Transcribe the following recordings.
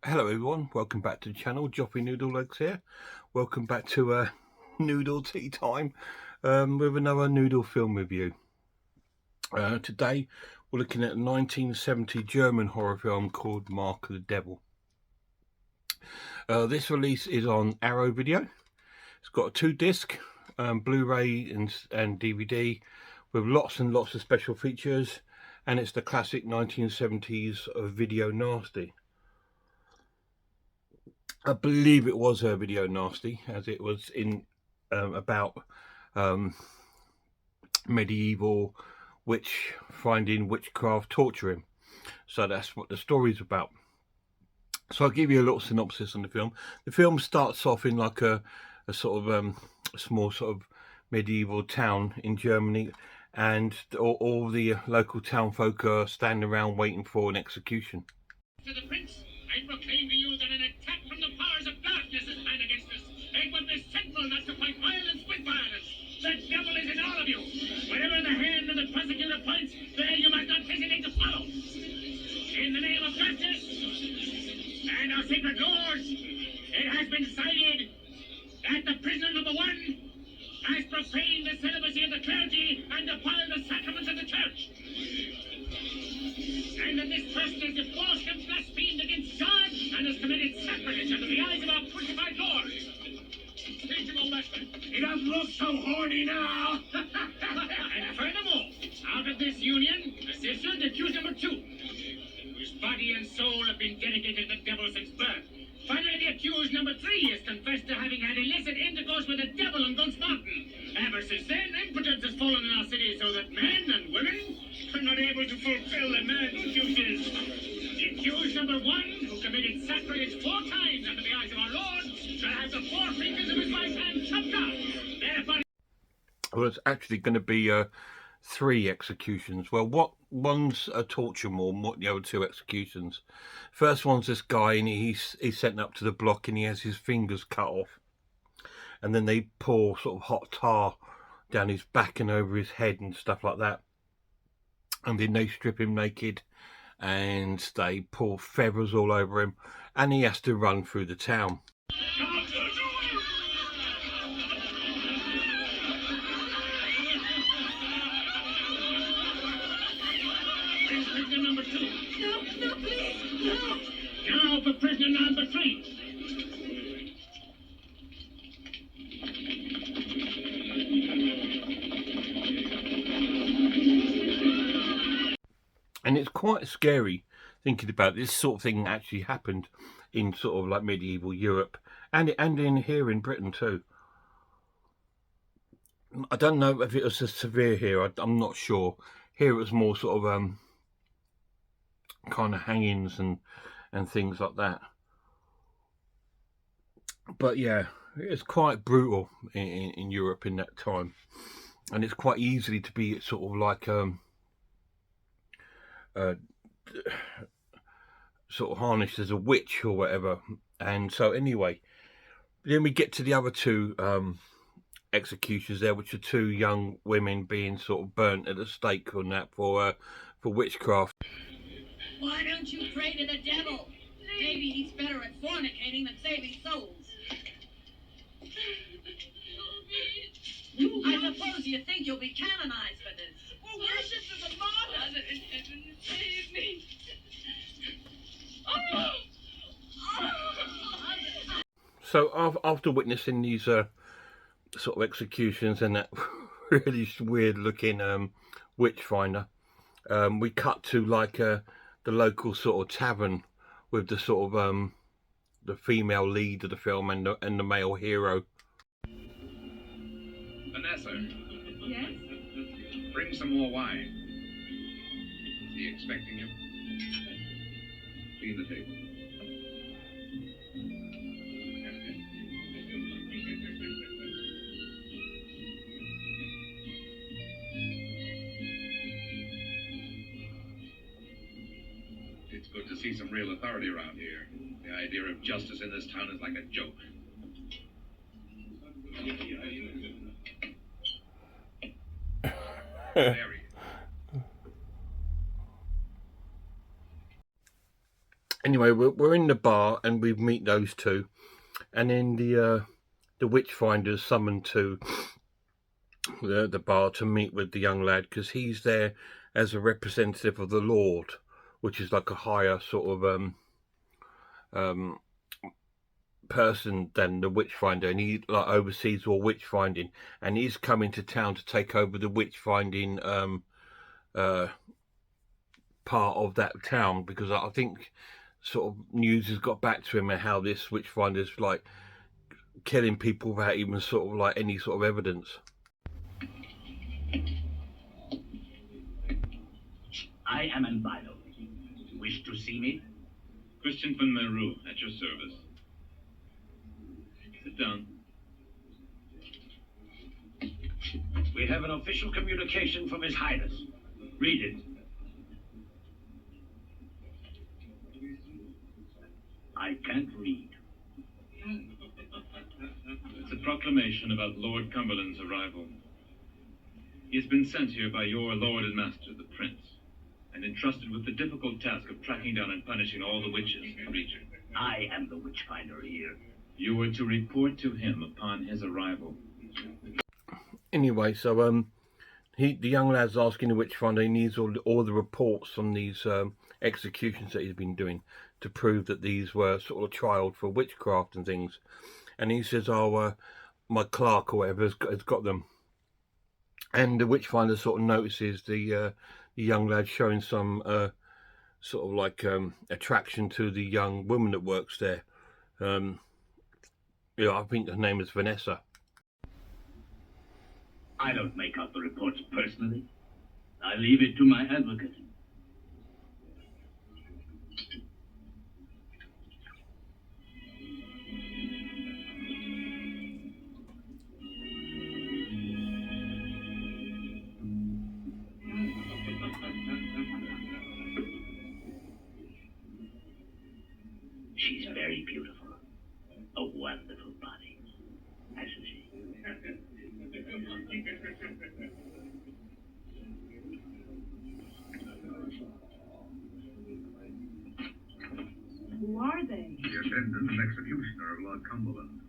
Hello everyone, welcome back to the channel. Joppy Noodle Legs here. Welcome back to Noodle Tea Time with another Noodle film review. Today we're looking at a 1970 German horror film called Mark of the Devil. This release is on Arrow Video. It's got a 2-disc Blu-ray and DVD with lots and lots of special features, and it's the classic 1970s video nasty. I believe it was her video nasty, as it was in about medieval witch finding witchcraft torturing. So that's what the story's about. So I'll give you a little synopsis on the film. The film starts off in like a sort of small sort of medieval town in Germany, and all the local town folk are standing around waiting for an execution. To the prince, I proclaim to you that an attack from the powers of darkness is planned against us, and would be sinful not to fight violence with violence. The devil is in all of you. Wherever the hand of the prosecutor points, there you must not hesitate to follow. In the name of justice and our sacred laws, it has been decided that the prisoner number 1 has profaned the celibacy of the clergy and defiled the sacraments of the church. And that this person has debauched and blasphemed against God and has committed sacrilege under the eyes of our crucified Lord. Preacher molester, he doesn't look so horny now. And furthermore, out of this union, assisted accused number 2, whose body and soul have been dedicated to the devil since birth. Finally, the accused number 3 has confessed to having had illicit intercourse with the devil on Guns Mountain. Ever since then, impotence has fallen in our city so that men and women are not able to fulfill their man's duties. The accused number 1, who committed sacrilege 4 times under the eyes of our Lord, shall have the 4 fingers of his right hand chopped off. Thereupon... Well, it's actually going to be 3 executions. Well, one's a torture more, what the other 2 executions. First one's this guy, and he's sent up to the block, and he has his fingers cut off, and then they pour sort of hot tar down his back and over his head and stuff like that, and then they strip him naked and they pour feathers all over him, and he has to run through the town. Prisoner number 2. No, please, no. Now for prisoner number 3. And it's quite scary thinking about this sort of thing actually happened in sort of like medieval Europe, and in here in Britain too. I don't know if it was as severe here. I'm not sure. Here it was more sort of kind of hangings and things like that. But yeah, it's quite brutal in Europe in that time, and it's quite easily to be sort of like sort of harnessed as a witch or whatever. And so anyway, then we get to the other 2 executions there, which are 2 young women being sort of burnt at the stake on that for witchcraft. Why don't you pray to the devil? Maybe he's better at fornicating than saving souls. I suppose you think you'll be canonized for this. Well, worship to the martyrs in heaven to save me. So after witnessing these sort of executions and that really weird looking witch finder, we cut to like the local sort of tavern with the sort of the female lead of the film and the male hero. Vanessa, Yes? bring some more wine. Is he expecting you? Clean the table. It's good to see some real authority around here. The idea of justice in this town is like a joke. Mary. Anyway, we're in the bar and we meet those two, and then the witchfinder's summoned to the bar to meet with the young lad because he's there as a representative of the Lord, which is like a higher sort of um, person than the witchfinder, and he like oversees all witch finding, and he's coming to town to take over the witch finding uh, part of that town because I think sort of news has got back to him and how this witchfinder's like killing people without even sort of like any sort of evidence. I am Albino. Wish to see me? Christian von Meru, at your service. Sit down. We have an official communication from His Highness. Read it. I can't read. It's a proclamation about Lord Cumberland's arrival. He has been sent here by your lord and master, the prince, and entrusted with the difficult task of tracking down and punishing all the witches in the region. I am the witchfinder here. You were to report to him upon his arrival. Anyway, so the young lad's asking the witchfinder, he needs all the reports from these executions that he's been doing to prove that these were sort of trialed for witchcraft and things. And he says, "Oh, my clerk or whatever has got them." And the witchfinder sort of notices the young lad showing some sort of like attraction to the young woman that works there. I think her name is Vanessa. I don't make out the reports personally. I leave it to my advocate. She's very beautiful. A wonderful body, hasn't she? Who are they? The attendant and executioner of Lord Cumberland.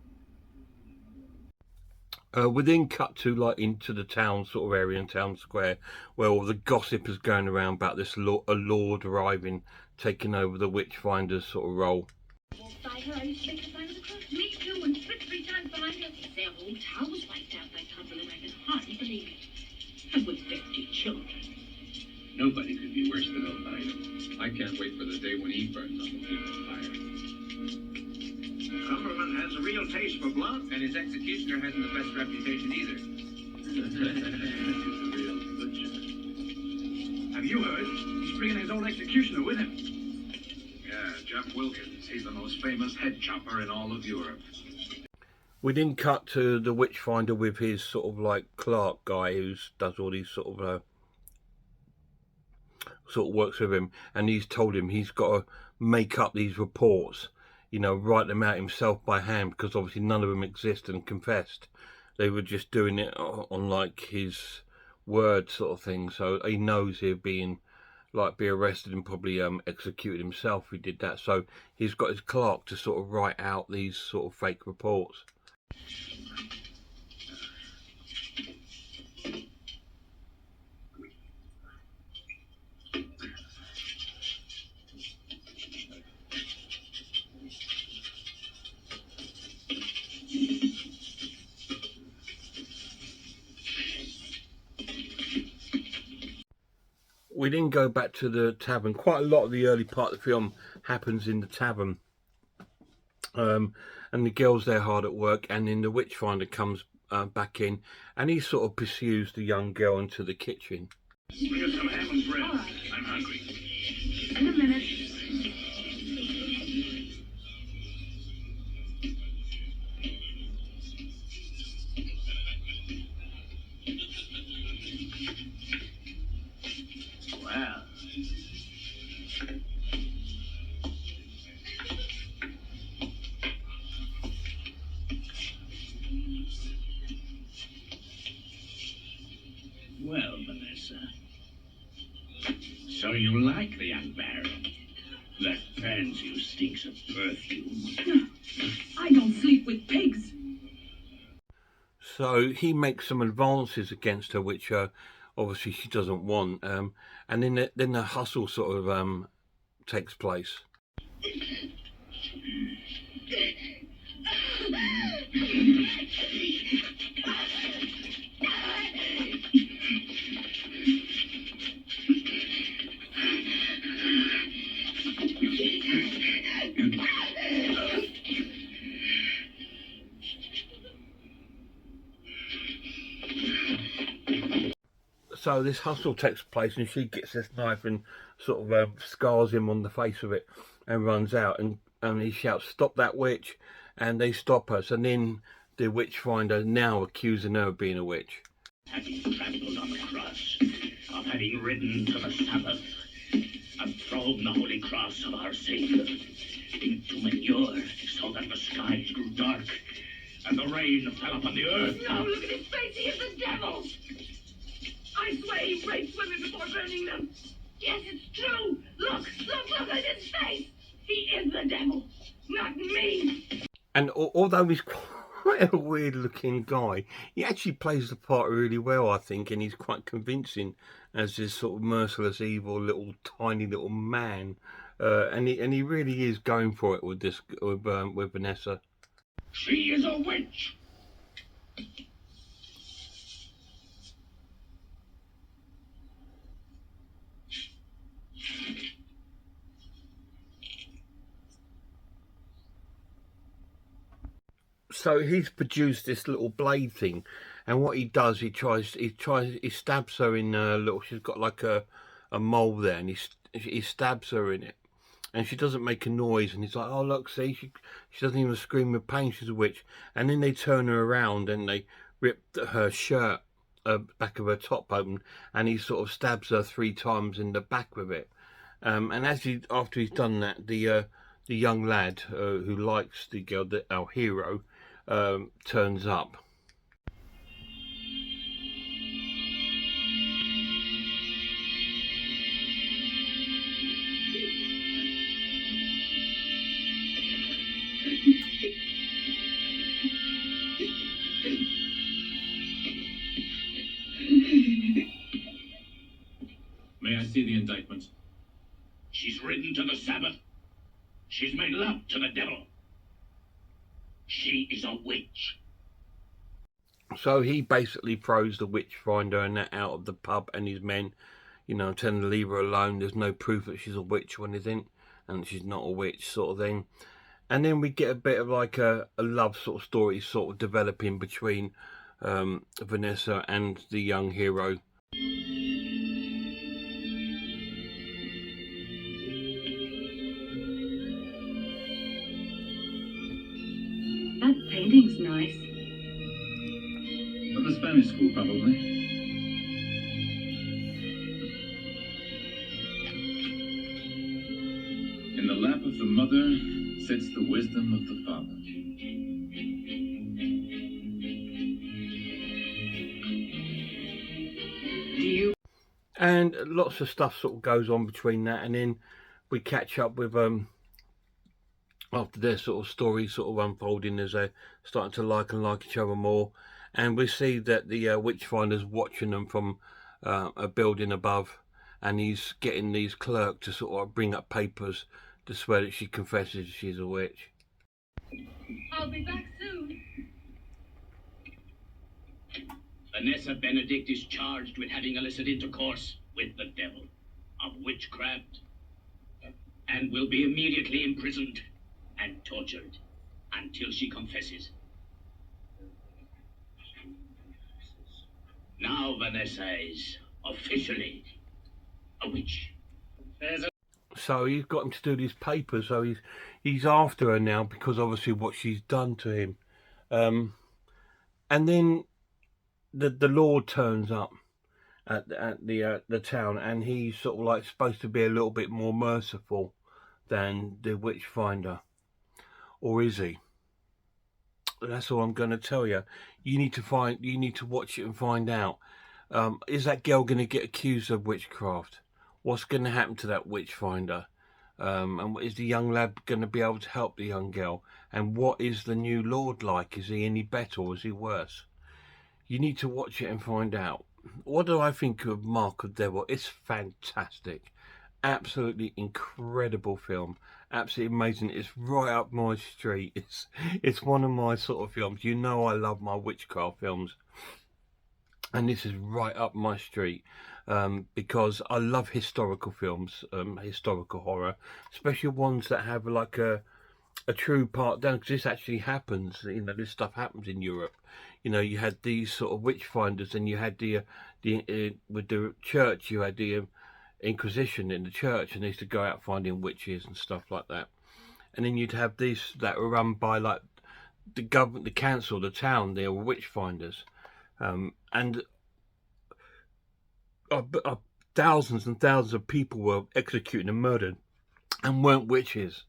We then cut to like into the town sort of area in town square where all the gossip is going around about this a lord arriving, taking over the witchfinder's sort of role. By her, I used to make the sign of the cross. Me too, and split 3 times behind her. Their whole town was wiped out by Cumberland. I can hardly believe it. And with 50 children. Nobody could be worse than Albino. I can't wait for the day when he burns on the people's fire. Cumberland has a real taste for blood. And his executioner hasn't the best reputation either. He's a real butcher. Have you heard? He's bringing his own executioner with him. Yeah, Jeff Wilkins. He's the most famous head chopper in all of Europe. We then cut to the witchfinder with his sort of like clerk guy who does all these sort of works with him, and he's told him he's got to make up these reports, write them out himself by hand because obviously none of them exist and confessed. They were just doing it on like his word sort of thing, so he knows he'll be arrested and probably executed himself if he did that. So he's got his clerk to sort of write out these sort of fake reports. We then go back to the tavern. Quite a lot of the early part of the film happens in the tavern. And the girl's there hard at work, and then the witchfinder comes back in, and he sort of pursues the young girl into the kitchen. Here's some ham and bread. All right. I'm hungry. In a minute. Well, Vanessa. So you like the young baron? That fan's you stinks of perfume. I don't sleep with pigs. So he makes some advances against her, which obviously she doesn't want. And then the hustle sort of takes place. So this hustle takes place, and she gets this knife and sort of scars him on the face with it, and runs out, and he shouts, "Stop that witch!" And they stop her. So then the witch finder now accusing her of being a witch. Having trampled on the cross, of having ridden to the Sabbath, and thrown the holy cross of our Savior into manure, so that the skies grew dark, and the rain fell upon the earth. No, look at his face. He is the devil. I swear he raped women before burning them. Yes, it's true. Look at his face. He is the devil, not me. And although he's quite a weird looking guy, he actually plays the part really well, I think, and he's quite convincing as this sort of merciless, evil, little tiny little man. And he really is going for it with this with Vanessa. She is a witch. So he's produced this little blade thing, and what he does, he stabs her in a little. She's got like a mole there, and he stabs her in it, and she doesn't make a noise. And he's like, "Oh look, see, she doesn't even scream with pain. She's a witch." And then they turn her around and they rip her shirt, back of her top open, and he sort of stabs her 3 times in the back with it. And after he's done that, the young lad who likes the girl, our hero, turns up. May I see the indictment? She's ridden to the Sabbath. She's made love to the devil. She is a witch. So he basically throws the witch finder and that out of the pub and his men, telling them to leave her alone. There's no proof that she's a witch or anything, and she's not a witch, sort of thing. And then we get a bit of like a love sort of story sort of developing between Vanessa and the young hero. That painting's nice. At the Spanish school, probably. In the lap of the mother sits the wisdom of the father. And lots of stuff sort of goes on between that, and then we catch up with after their sort of story sort of unfolding as they're starting to like each other more, and we see that the witchfinder's watching them from a building above, and he's getting these clerks to sort of bring up papers to swear that she confesses she's a witch. I'll be back soon. Vanessa Benedict is charged with having illicit intercourse with the devil of witchcraft, and will be immediately imprisoned and tortured until she confesses. Now Vanessa is officially a witch. So he's got him to do these papers, so he's after her now because obviously what she's done to him. And then the Lord turns up at the town, and he's sort of like supposed to be a little bit more merciful than the witchfinder. Or is he? That's all I'm going to tell you. You need to watch it and find out. Is that girl going to get accused of witchcraft? What's going to happen to that witchfinder? And is the young lad going to be able to help the young girl? And what is the new Lord like? Is he any better or is he worse? You need to watch it and find out. What do I think of Mark of the Devil? It's fantastic. Absolutely incredible film. Absolutely amazing. It's right up my street. It's one of my sort of films. You know I love my witchcraft films. And this is right up my street. Because I love historical films, historical horror, especially ones that have like a true part down, because this actually happens. You know, this stuff happens in Europe. You know, you had these sort of witch finders, and you had with the church, you had the Inquisition in the church, and they used to go out finding witches and stuff like that. And then you'd have these that were run by like the government, the council, the town. They were witch finders, and thousands and thousands of people were executed and murdered, and weren't witches.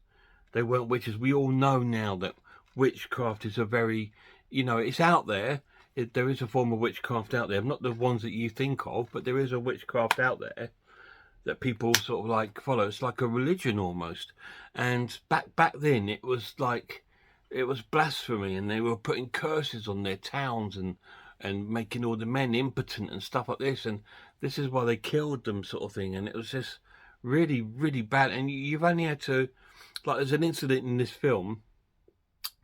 They weren't witches. We all know now that witchcraft is a very, you know, it's out there. There is a form of witchcraft out there. Not the ones that you think of, but there is a witchcraft out there that people sort of like follow. It's like a religion almost. And back then, it was like, it was blasphemy, and they were putting curses on their towns and making all the men impotent and stuff like this. And this is why they killed them, sort of thing. And it was just really, really bad. And you've only had to, like, there's an incident in this film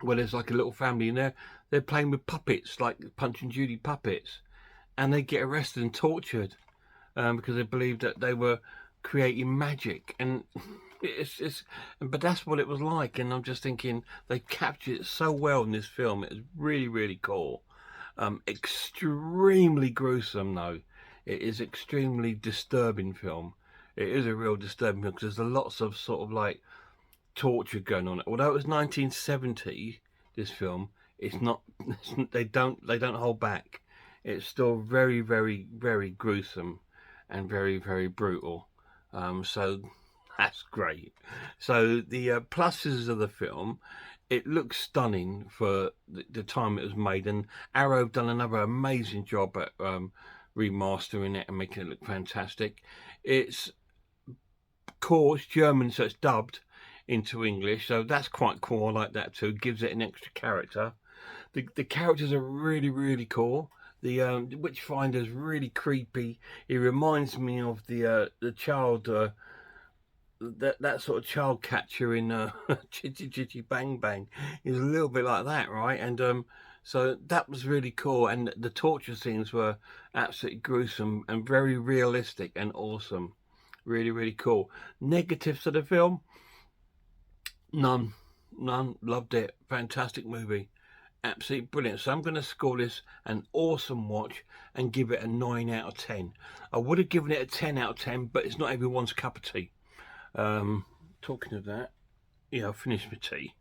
where there's like a little family, and they're playing with puppets, like Punch and Judy puppets, and they get arrested and tortured because they believed that they were creating magic. And but that's what it was like. And I'm just thinking, they captured it so well in this film. It was really, really cool. Extremely gruesome though. It is extremely disturbing film. It is a real disturbing film because there's lots of sort of like torture going on. Although it was 1970, this film, it's not. They don't hold back. It's still very, very, very gruesome and very, very brutal. So that's great. So the pluses of the film, it looks stunning for the time it was made, and Arrow have done another amazing job at remastering it and making it look fantastic. It's course German, so it's dubbed into English, so that's quite cool. I like that too. Gives it an extra character. The characters are really, really cool. The Witchfinder's really creepy. He reminds me of the child, that sort of child catcher in Chitty Chitty Bang Bang. He's a little bit like that, right? And so that was really cool. And the torture scenes were absolutely gruesome and very realistic and awesome. Really, really cool. Negatives to the film? None. Loved it. Fantastic movie. Absolutely brilliant. So I'm going to score this an awesome watch and give it a 9 out of 10. I would have given it a 10 out of 10, but it's not everyone's cup of tea. Talking of that, yeah, I finished my tea.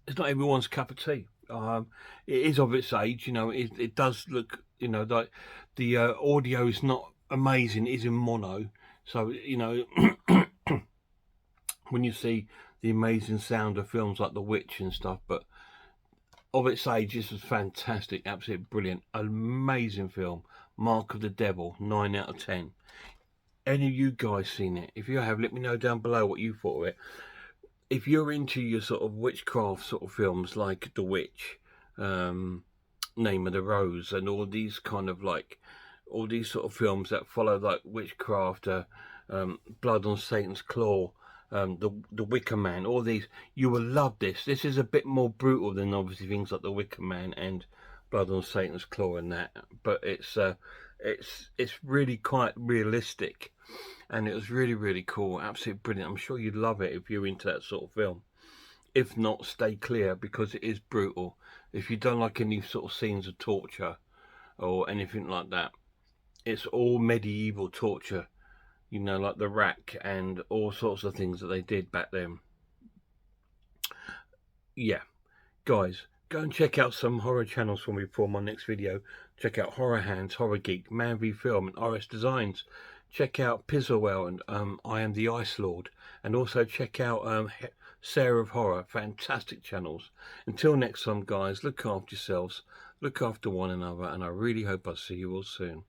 It's not everyone's cup of tea. It is of its age, you know. It does look, you know, like the audio is not amazing. It is in mono, so you know. When you see the amazing sound of films like The Witch and stuff, but of its age, this was fantastic, absolutely brilliant, amazing film. Mark of the Devil, 9 out of 10. Any of you guys seen it? If you have, let me know down below what you thought of it. If you're into your sort of witchcraft sort of films like The Witch, Name of the Rose, and all these kind of like, all these sort of films that follow like witchcraft, Blood on Satan's Claw, the Wicker Man, all these, you will love this. This is a bit more brutal than obviously things like the Wicker Man and Blood on Satan's Claw and that, but it's really quite realistic, and it was really, really cool, absolutely brilliant. I'm sure you'd love it if you're into that sort of film. If not, stay clear, because it is brutal. If you don't like any sort of scenes of torture or anything like that, it's all medieval torture. You know, like the rack and all sorts of things that they did back then. Yeah, guys, go and check out some horror channels for me for my next video. Check out Horror Hands, Horror Geek, Man v Film, and RS Designs. Check out Pizzlewell and I Am the Ice Lord. And also check out Sarah of Horror. Fantastic channels. Until next time, guys, look after yourselves, look after one another, and I really hope I see you all soon.